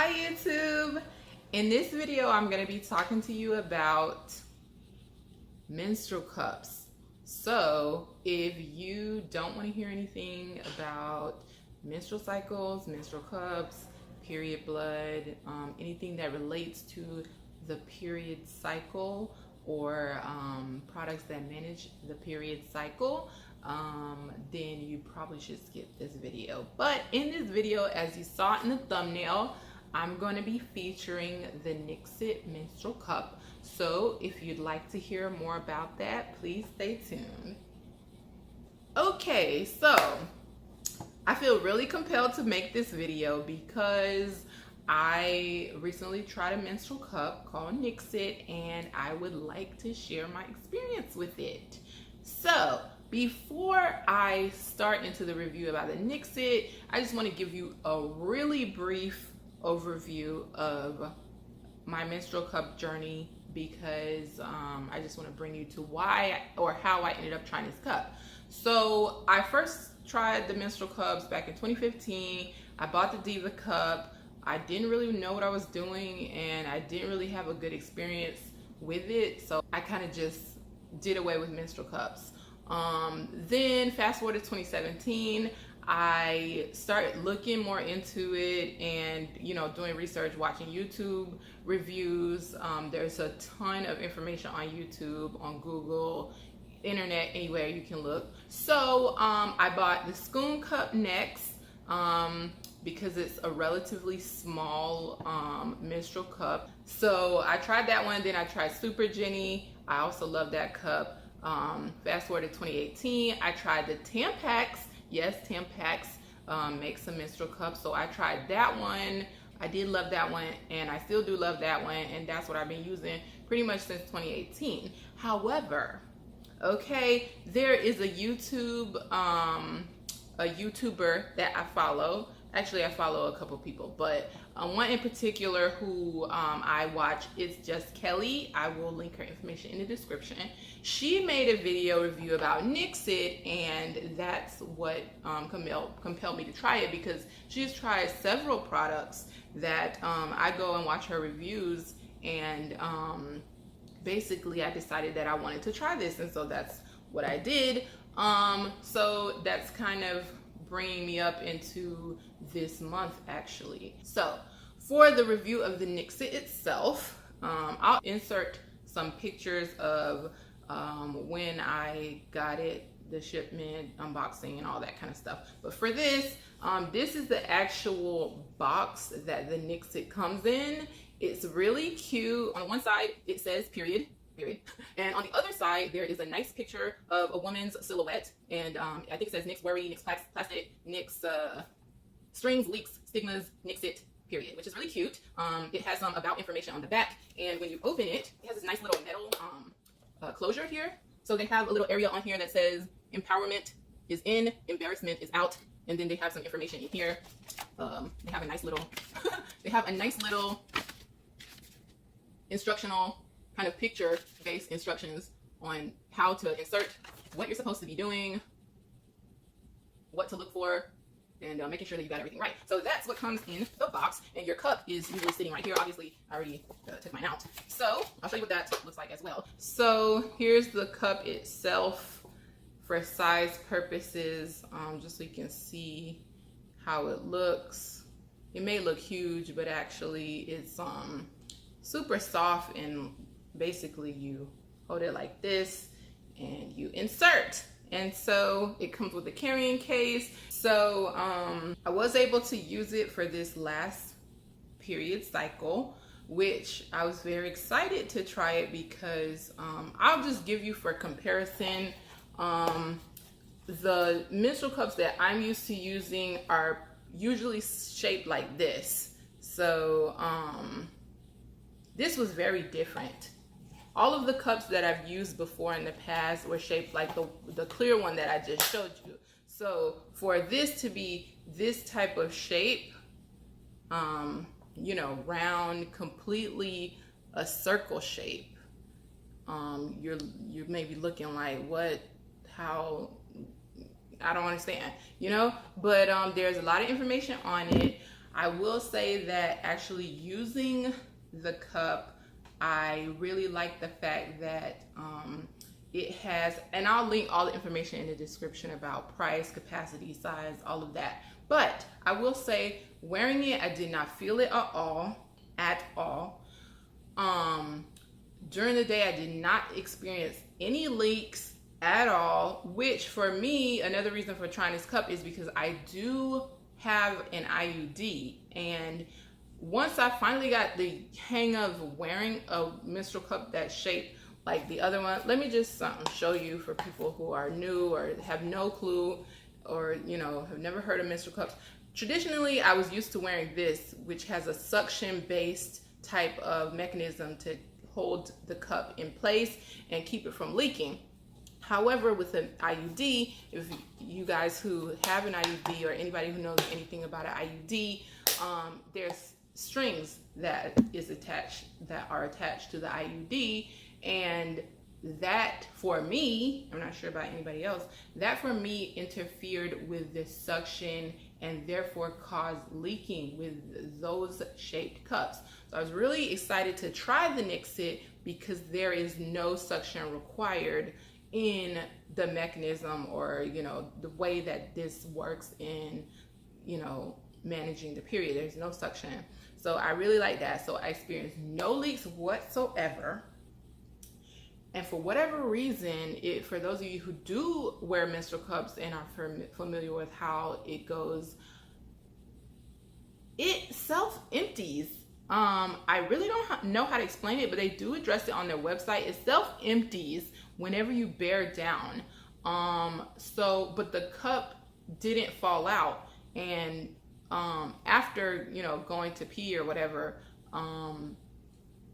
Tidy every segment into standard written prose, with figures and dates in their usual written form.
Hi YouTube! In this video I'm going to be talking to you about menstrual cups. So if you don't want to hear anything about menstrual cycles, menstrual cups, period blood, anything that relates to the period cycle or products that manage the period cycle, then you probably should skip this video. But in this video, as you saw in the thumbnail, I'm going to be featuring the Nixit Menstrual Cup. So if you'd like to hear more about that, please stay tuned. Okay, so I feel really compelled to make this video because I recently tried a menstrual cup called Nixit and I would like to share my experience with it. So before I start into the review about the Nixit, I just want to give you a really brief overview of my menstrual cup journey because I just want to bring you to why or how I ended up trying this cup. So I first tried the menstrual cups back in 2015. I bought the Diva cup. I didn't really know what I was doing and I didn't really have a good experience with it, so I kind of just did away with menstrual cups. Then fast forward to 2017, I started looking more into it and, doing research, watching YouTube reviews. There's a ton of information on YouTube, on Google, internet, anywhere you can look. So I bought the Spoon Cup next because it's a relatively small menstrual cup. So I tried that one, then I tried Super Jenny. I also love that cup. Fast forward to 2018, I tried the Tampax. Yes, Tampax makes a menstrual cup, so I tried that one. I did love that one, and I still do love that one, and that's what I've been using pretty much since 2018. However, okay, there is a YouTuber that I follow. Actually, I follow a couple people, but one in particular who I watch is Just Kelly. I will link her information in the description. She made a video review about Nixit, and that's what compelled me to try it because she's tried several products that I go and watch her reviews, and basically I decided that I wanted to try this, and so that's what I did. So that's kind of bringing me up into this month actually. So for the review of the Nixit itself, I'll insert some pictures of when I got it, the shipment, unboxing, and all that kind of stuff. But for this, this is the actual box that the Nixit comes in. It's really cute. On one side, it says period. And on the other side, there is a nice picture of a woman's silhouette. And I think it says Nix Worry, Nix Plastic, Nix Strings, Leaks, Stigmas, Nixit, period, which is really cute. It has some about information on the back. And when you open it, it has this nice little metal closure here. So they have a little area on here that says empowerment is in, embarrassment is out. And then they have some information in here. They have a nice little, instructional kind of picture-based instructions on how to insert, what you're supposed to be doing, what to look for, and making sure that you got everything right. So that's what comes in the box, and your cup is usually sitting right here. Obviously, I already took mine out. So I'll show you what that looks like as well. So here's the cup itself for size purposes, just so you can see how it looks. It may look huge, but actually it's super soft, and basically you hold it like this and you insert. And so it comes with a carrying case. So I was able to use it for this last period cycle, which I was very excited to try it because I'll just give you for comparison, the menstrual cups that I'm used to using are usually shaped like this. So this was very different. All of the cups that I've used before in the past were shaped like the clear one that I just showed you. So for this to be this type of shape, round, completely a circle shape, you may be looking like, what, how, I don't understand, but there's a lot of information on it. I will say that actually using the cup, I really like the fact that it has, and I'll link all the information in the description about price, capacity, size, all of that. But I will say, wearing it, I did not feel it at all. During the day, I did not experience any leaks at all, which for me, another reason for trying this cup is because I do have an IUD, and once I finally got the hang of wearing a menstrual cup that's shaped like the other one, let me just show you for people who are new or have no clue, or have never heard of menstrual cups. Traditionally, I was used to wearing this, which has a suction based type of mechanism to hold the cup in place and keep it from leaking. However, with an IUD, if you guys who have an IUD or anybody who knows anything about an IUD, there's strings that are attached to the IUD, and that for me, I'm not sure about anybody else, that for me interfered with the suction and therefore caused leaking with those shaped cups. So I was really excited to try the Nixit because there is no suction required in the mechanism, or the way that this works in managing the period. There's no suction, so I really like that. So I experienced no leaks whatsoever. And for whatever reason, for those of you who do wear menstrual cups and are familiar with how it goes, it self-empties. I really don't know how to explain it, but they do address it on their website. It self-empties whenever you bear down. But the cup didn't fall out. And after, going to pee or whatever,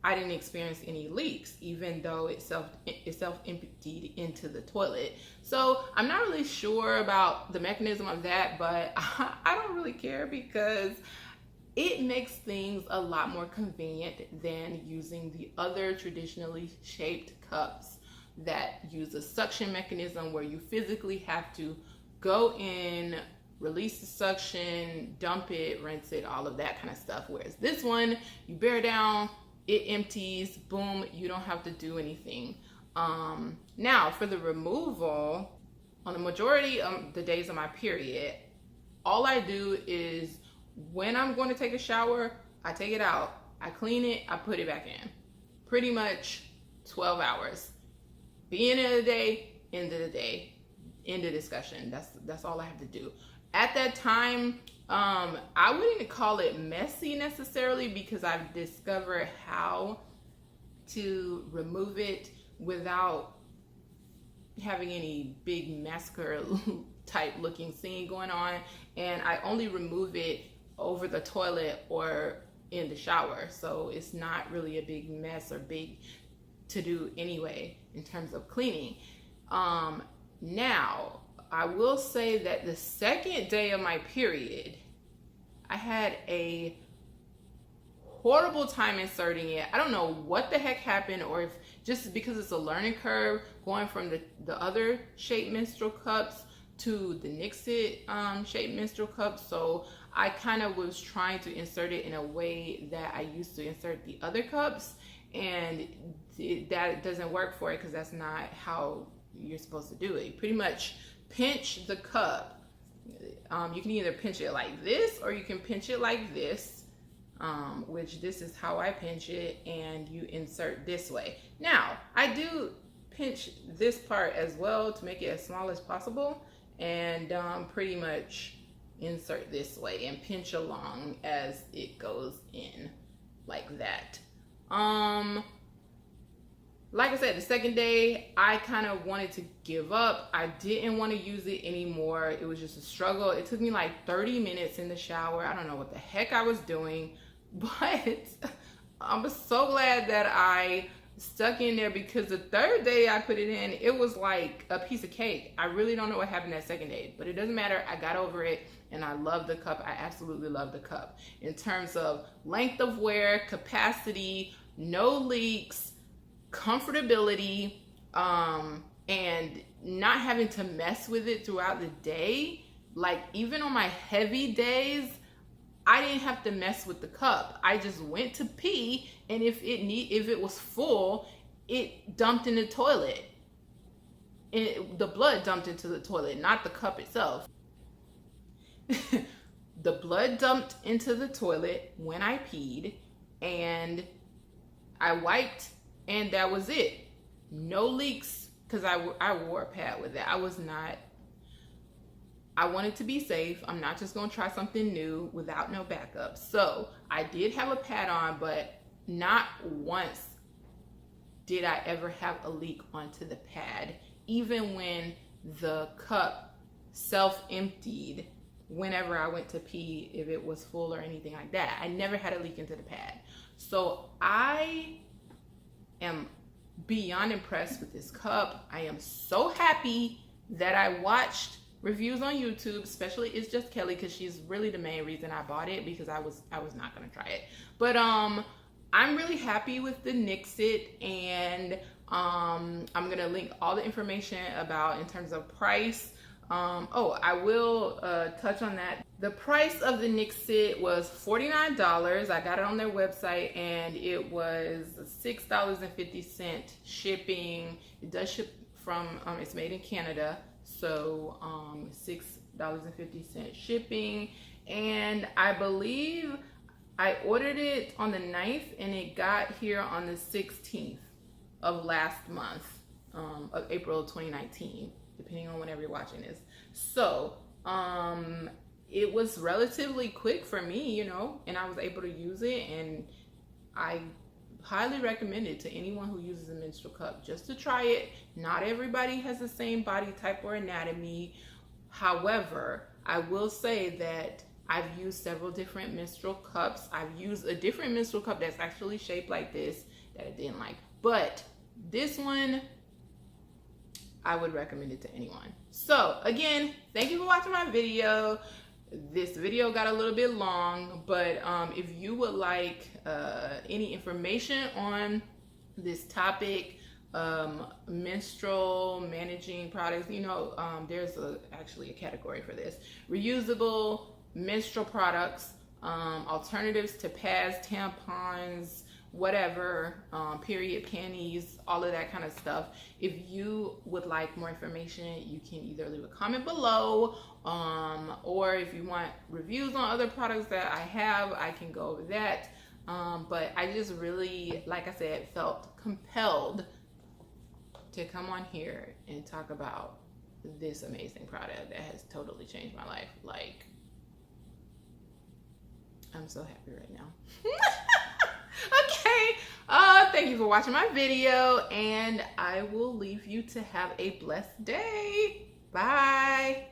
I didn't experience any leaks, even though it self-emptied into the toilet. So I'm not really sure about the mechanism of that, but I don't really care because it makes things a lot more convenient than using the other traditionally shaped cups that use a suction mechanism where you physically have to go in, release the suction, dump it, rinse it, all of that kind of stuff. Whereas this one, you bear down, it empties, boom, you don't have to do anything. Now for the removal, on the majority of the days of my period, all I do is when I'm going to take a shower, I take it out, I clean it, I put it back in. Pretty much 12 hours. Beginning of the day, end of the day, end of discussion. That's all I have to do. At that time, I wouldn't call it messy necessarily because I've discovered how to remove it without having any big massacre type looking scene going on, and I only remove it over the toilet or in the shower, so it's not really a big mess or big to do anyway in terms of cleaning. Now I will say that the second day of my period, I had a horrible time inserting it. I don't know what the heck happened, or if just because it's a learning curve going from the other shaped menstrual cups to the Nixit shaped menstrual cups. So I kind of was trying to insert it in a way that I used to insert the other cups, and that doesn't work for it because that's not how you're supposed to do it. You pretty much pinch the cup. You can either pinch it like this or you can pinch it like this, which this is how I pinch it, and you insert this way. Now I do pinch this part as well to make it as small as possible, and pretty much insert this way and pinch along as it goes in like that. Like I said, the second day, I kind of wanted to give up. I didn't want to use it anymore. It was just a struggle. It took me like 30 minutes in the shower. I don't know what the heck I was doing, but I'm so glad that I stuck in there, because the third day I put it in, it was like a piece of cake. I really don't know what happened that second day, but it doesn't matter. I got over it, and I love the cup. I absolutely love the cup. In terms of length of wear, capacity, no leaks, comfortability, and not having to mess with it throughout the day. Like even on my heavy days, I didn't have to mess with the cup. I just went to pee, and if it was full, it dumped in the toilet. The blood dumped into the toilet, not the cup itself. The blood dumped into the toilet when I peed, and I wiped, and that was it. No leaks, because I wore a pad with it. I wanted to be safe. I'm not just gonna try something new without no backup. So I did have a pad on, but not once did I ever have a leak onto the pad. Even when the cup self-emptied whenever I went to pee, if it was full or anything like that, I never had a leak into the pad. So I am beyond impressed with this cup. I am so happy that I watched reviews on YouTube, especially It's Just Kelly, because she's really the main reason I bought it, because I was not gonna try it. But I'm really happy with the Nixit, and I'm gonna link all the information about in terms of price. I will touch on that. The price of the Nixit was $49. I got it on their website, and it was $6.50 shipping. It does ship from, it's made in Canada, so $6.50 shipping. And I believe I ordered it on the 9th, and it got here on the 16th of last month, of April 2019. Depending on whenever you're watching this. So, it was relatively quick for me, you know, and I was able to use it, and I highly recommend it to anyone who uses a menstrual cup, just to try it. Not everybody has the same body type or anatomy. However, I will say that I've used several different menstrual cups. I've used a different menstrual cup that's actually shaped like this that I didn't like. But this one, I would recommend it to anyone. So again, thank you for watching my video. This video got a little bit long, but if you would like any information on this topic, menstrual managing products, you know, there's actually a category for this. Reusable menstrual products, alternatives to pads, tampons, whatever, period panties, all of that kind of stuff. If you would like more information, you can either leave a comment below, or if you want reviews on other products that I have, I can go over that. But I just really, like I said, felt compelled to come on here and talk about this amazing product that has totally changed my life. Like, I'm so happy right now. Okay, thank you for watching my video, and I will leave you to have a blessed day. Bye.